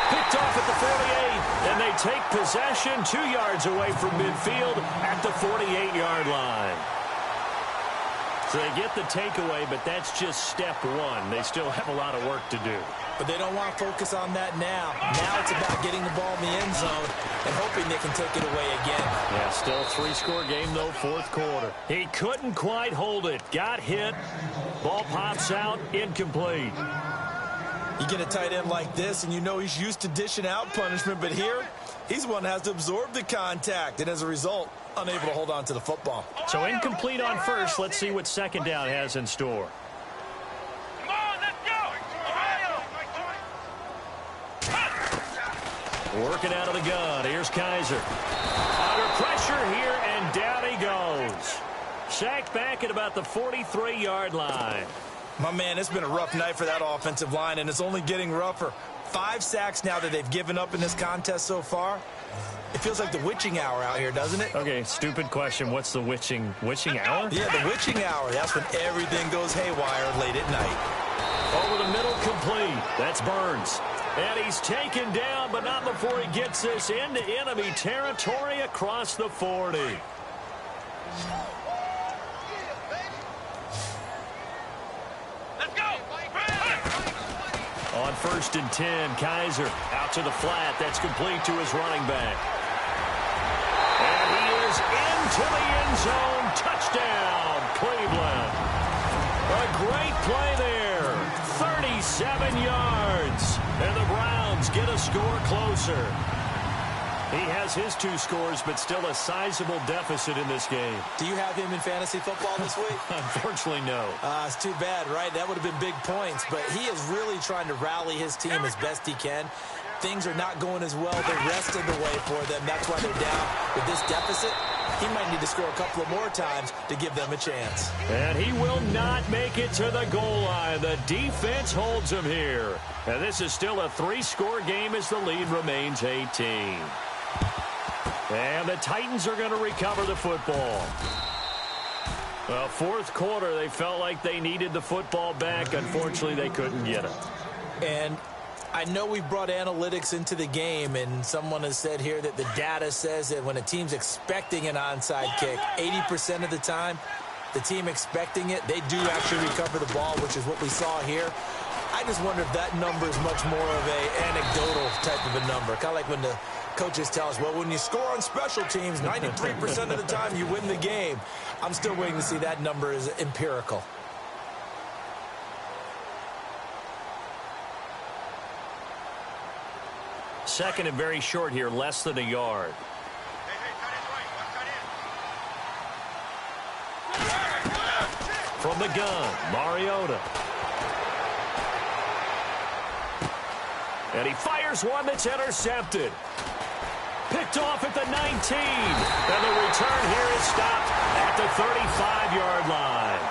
Picked off at the 48, and they take possession 2 yards away from midfield at the 48-yard line. So they get the takeaway, but that's just step 1. They still have a lot of work to do. But they don't want to focus on that now. Now it's about getting the ball in the end zone and hoping they can take it away again. Yeah, still a 3-score game, though, 4th quarter. He couldn't quite hold it. Got hit. Ball pops out, incomplete. You get a tight end like this, and you know he's used to dishing out punishment, but here, he's the one that has to absorb the contact, and as a result, unable to hold on to the football. So incomplete on 1st. Let's see what 2nd down has in store. Come on, let's go! Ohio! Working out of the gun. Here's Kaiser. Under pressure here, and down he goes. Sacked back at about the 43-yard line. My man, it's been a rough night for that offensive line, and it's only getting rougher. 5 sacks now that they've given up in this contest so far. It feels like the witching hour out here, doesn't it? Okay, stupid question. What's the witching hour? Yeah, the witching hour. That's when everything goes haywire late at night. Over the middle, complete. That's Burns. And he's taken down, but not before he gets this into enemy territory across the 40. On 1st and 10, Kaiser out to the flat. That's complete to his running back. And he is into the end zone. Touchdown, Cleveland. A great play there. 37 yards. And the Browns get a score closer. He has his 2 scores, but still a sizable deficit in this game. Do you have him in fantasy football this week? Unfortunately, no. It's too bad, right? That would have been big points, but he is really trying to rally his team as best he can. Things are not going as well the rest of the way for them. That's why they're down with this deficit. He might need to score a couple of more times to give them a chance. And he will not make it to the goal line. The defense holds him here. And this is still a 3-score game as the lead remains 18. And the Titans are going to recover the football. Well, 4th quarter, they felt like they needed the football back. Unfortunately, they couldn't get it. And I know we brought analytics into the game, and someone has said here that the data says that when a team's expecting an onside kick, 80% of the time, the team expecting it, they do actually recover the ball, which is what we saw here. I just wonder if that number is much more of a anecdotal type of a number, kind of like when the Coaches tell us, well, when you score on special teams, 93% of the time you win the game. I'm still waiting to see that number is empirical. Second and very short here, less than a yard. From the gun, Mariota. And he fires one that's intercepted. Picked off at the 19. And the return here is stopped at the 35-yard line.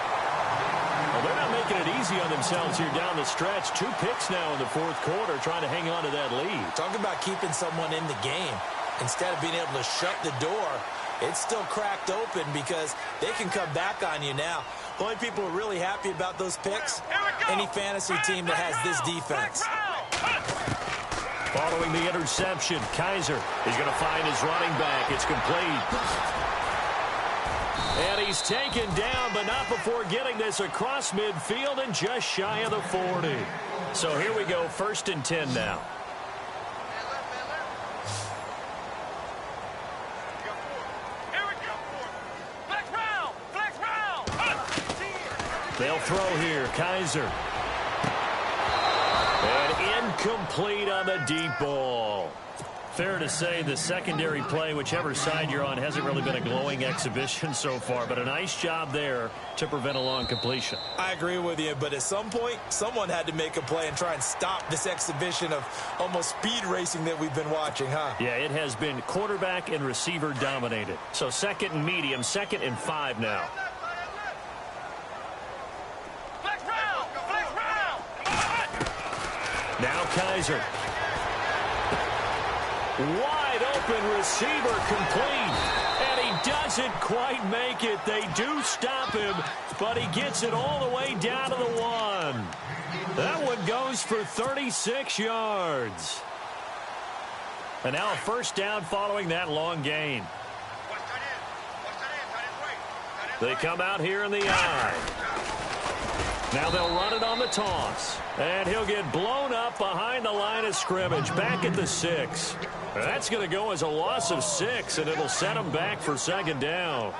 Well, they're not making it easy on themselves here down the stretch. 2 picks now in the fourth quarter, trying to hang on to that lead. Talking about keeping someone in the game. Instead of being able to shut the door, it's still cracked open because they can come back on you now. The only people who are really happy about those picks, any fantasy team that has this defense. Following the interception, Kaiser is going to find his running back. It's complete. And he's taken down, but not before getting this across midfield and just shy of the 40. So here we go, 1st and 10 now. They'll throw here, Kaiser. And incomplete on the deep ball. Fair to say the secondary play, whichever side you're on, hasn't really been a glowing exhibition so far, but a nice job there to prevent a long completion. I agree with you, but at some point, someone had to make a play and try and stop this exhibition of almost speed racing that we've been watching, huh? Yeah, it has been quarterback and receiver dominated. So 2nd and medium, 2nd and 5 now. Now Kaiser. Wide open receiver complete. And he doesn't quite make it. They do stop him, but he gets it all the way down to the 1. That one goes for 36 yards. And now a 1st down following that long gain. They come out here in the I. Now they'll run it on the toss. And he'll get blown up behind the line of scrimmage, back at the 6. That's going to go as a loss of 6, and it'll set him back for 2nd down.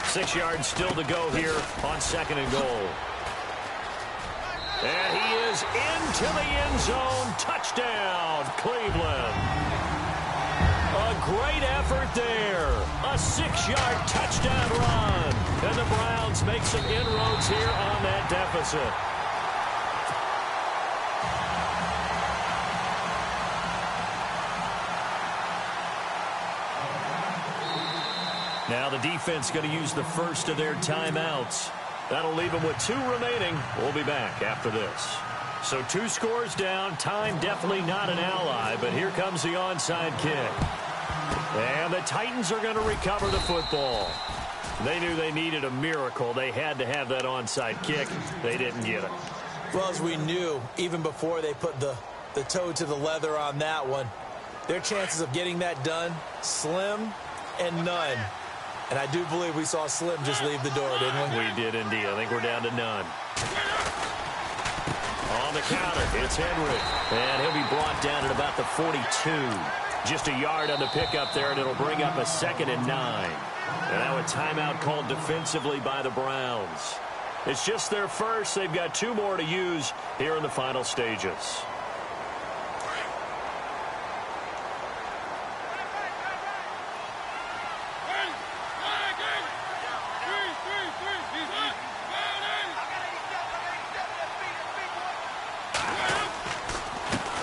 6 yards still to go here on 2nd and goal. And he is into the end zone. Touchdown, Cleveland. A great effort there. A 6-yard touchdown run. And the Browns make some inroads here on that deficit. Now the defense going to use the first of their timeouts. That'll leave them with 2 remaining. We'll be back after this. So 2 scores down. Time definitely not an ally, but here comes the onside kick. And the Titans are going to recover the football. They knew they needed a miracle. They had to have that onside kick. They didn't get it. Well, as we knew, even before they put the toe to the leather on that one, their chances of getting that done, slim and none. And I do believe we saw Slim just leave the door, didn't we? We did indeed. I think we're down to none. On the counter, it's Henry. And he'll be brought down at about the 42. Just a yard on the pickup there, and it'll bring up a 2nd and 9. And now a timeout called defensively by the Browns. It's just their first. They've got 2 more to use here in the final stages.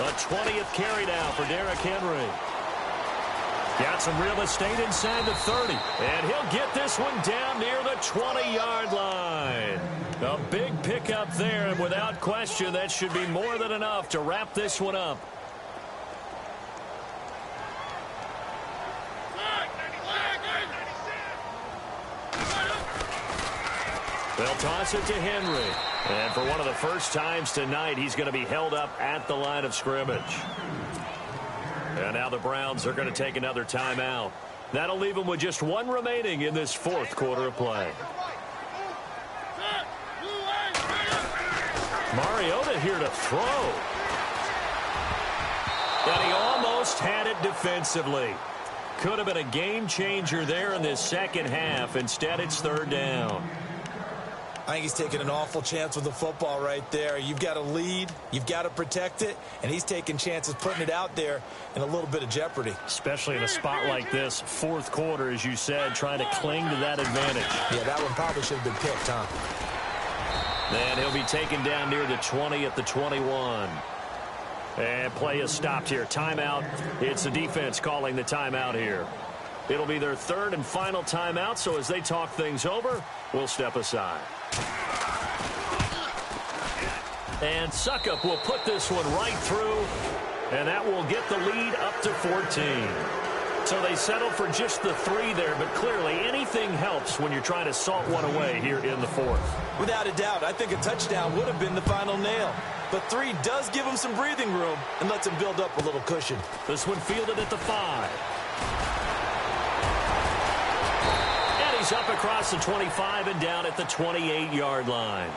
A 20th carry now for Derrick Henry. Got some real estate inside the 30. And he'll get this one down near the 20-yard line. A big pickup there, and without question, that should be more than enough to wrap this one up. They'll toss it to Henry. And for one of the first times tonight, he's going to be held up at the line of scrimmage. And now the Browns are going to take another timeout. That'll leave them with just 1 remaining in this 4th quarter of play. Mariota here to throw. And he almost had it defensively. Could have been a game changer there in this second half. Instead, it's third down. I think he's taking an awful chance with the football right there. You've got to lead, you've got to protect it, and he's taking chances putting it out there in a little bit of jeopardy. Especially in a spot like this, fourth quarter, as you said, trying to cling to that advantage. Yeah, that one probably should have been picked, huh? And he'll be taken down near the 20 at the 21. And play is stopped here. Timeout. It's the defense calling the timeout here. It'll be their third and final timeout, so as they talk things over, we'll step aside. And Suckup will put this one right through, and that will get the lead up to 14. So they settle for just the 3 there, but clearly anything helps when you're trying to salt one away here in the fourth. Without a doubt, I think a touchdown would have been the final nail. But 3 does give him some breathing room and lets him build up a little cushion. This one fielded at the 5. He's up across the 25 and down at the 28-yard line.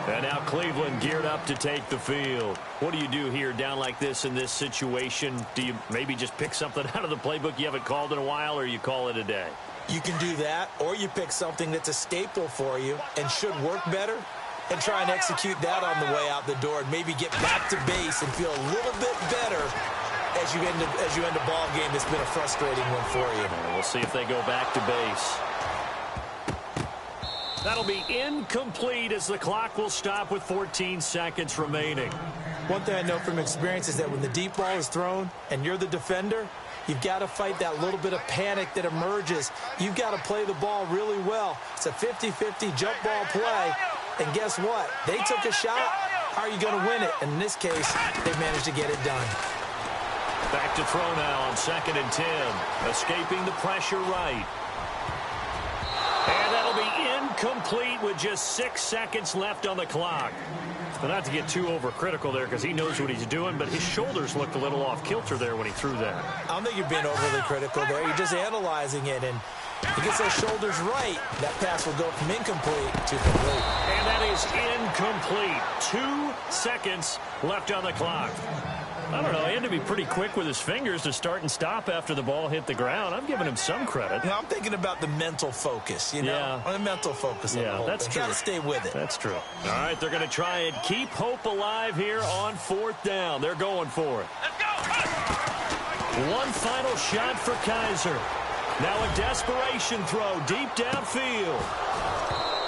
And now Cleveland geared up to take the field. What do you do here down like this in this situation? Do you maybe just pick something out of the playbook you haven't called in a while, or you call it a day? You can do that, or you pick something that's a staple for you and should work better and try and execute that on the way out the door and maybe get back to base and feel a little bit better as you end a ball game that's been a frustrating one for you. And we'll see if they go back to base. That'll be incomplete as the clock will stop with 14 seconds remaining. One thing I know from experience is that when the deep ball is thrown and you're the defender, you've got to fight that little bit of panic that emerges. You've got to play the ball really well. It's a 50-50 jump ball play. And guess what? They took a shot. How are you going to win it? And in this case, they managed to get it done. Back to throw now on 2nd and 10. Escaping the pressure right. And that'll be incomplete with just 6 seconds left on the clock. But not to get too overcritical there because he knows what he's doing, but his shoulders looked a little off kilter there when he threw that. I don't think you're being overly critical there. You're just analyzing it, and he gets those shoulders right. That pass will go from incomplete to complete. And that is incomplete. 2 seconds left on the clock. I don't know. He had to be pretty quick with his fingers to start and stop after the ball hit the ground. I'm giving him some credit. You know, I'm thinking about the mental focus, you know? Yeah. The mental focus on the whole that's thing. true. Got to stay with it. That's true. All right, they're going to try and keep hope alive here on 4th down. They're going for it. Let's go! One final shot for Kaiser. Now a desperation throw deep downfield.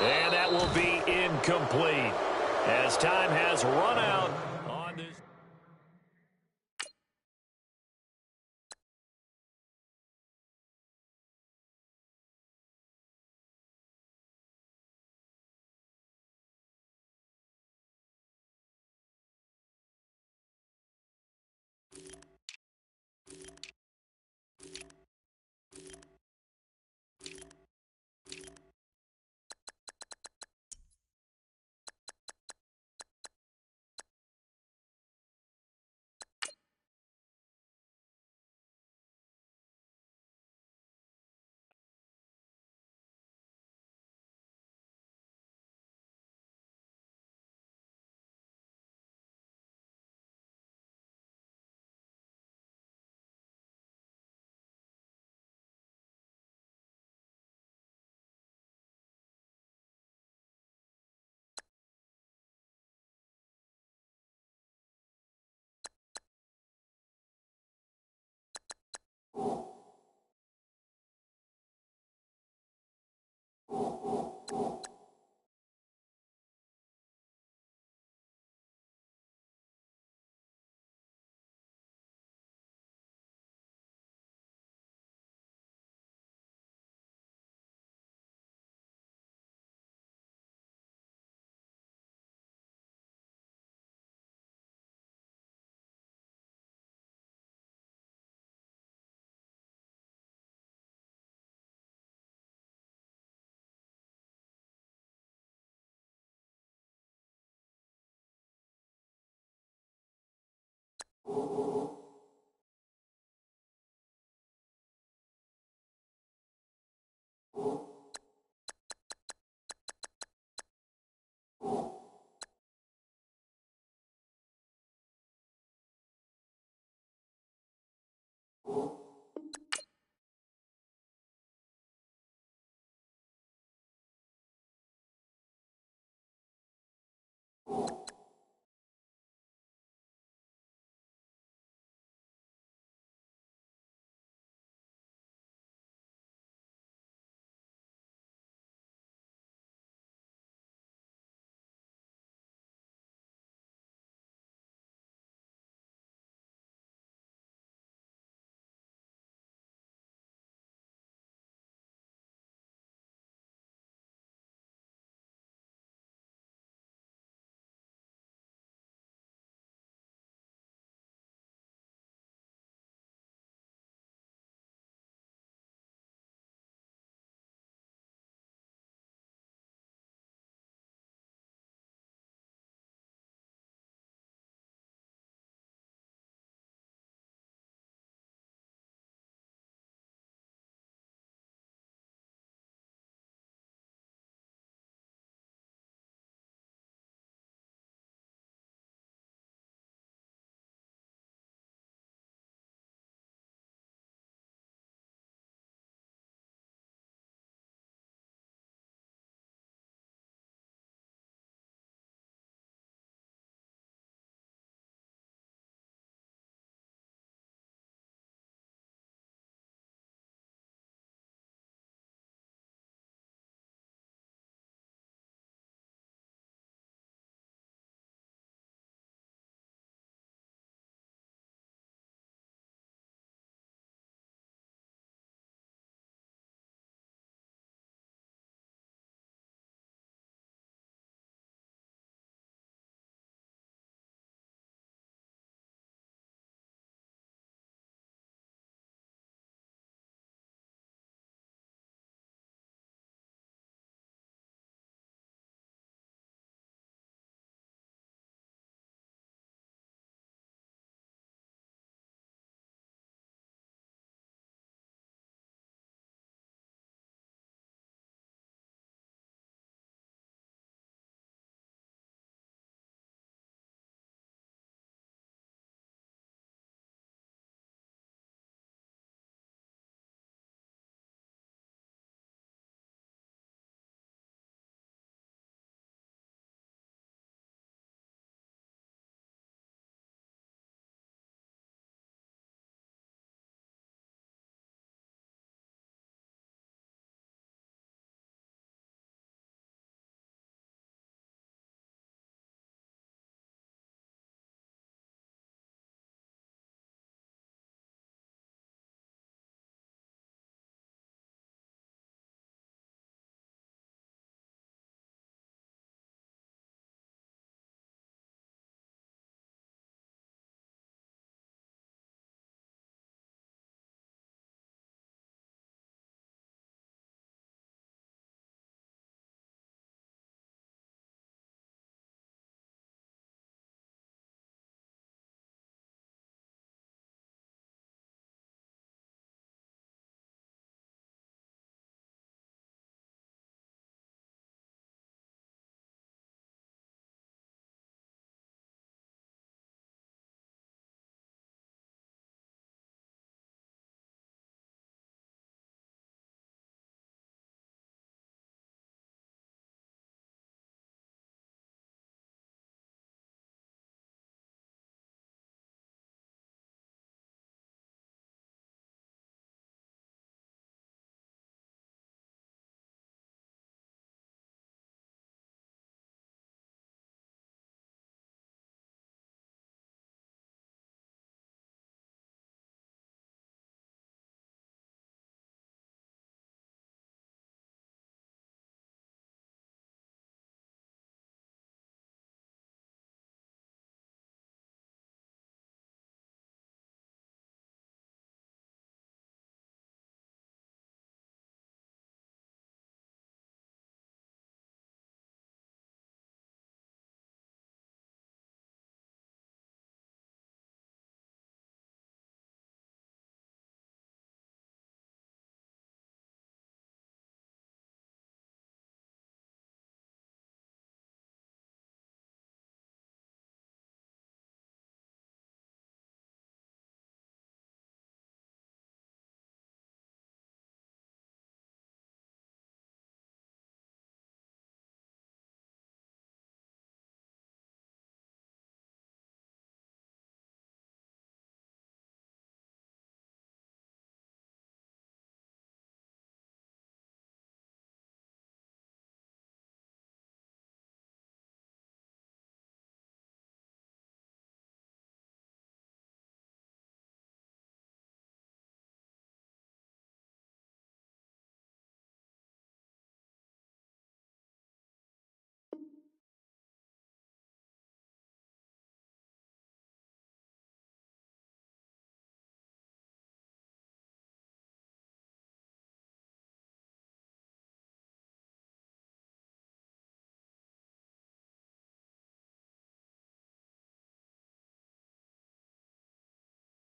And that will be incomplete as time has run out on this.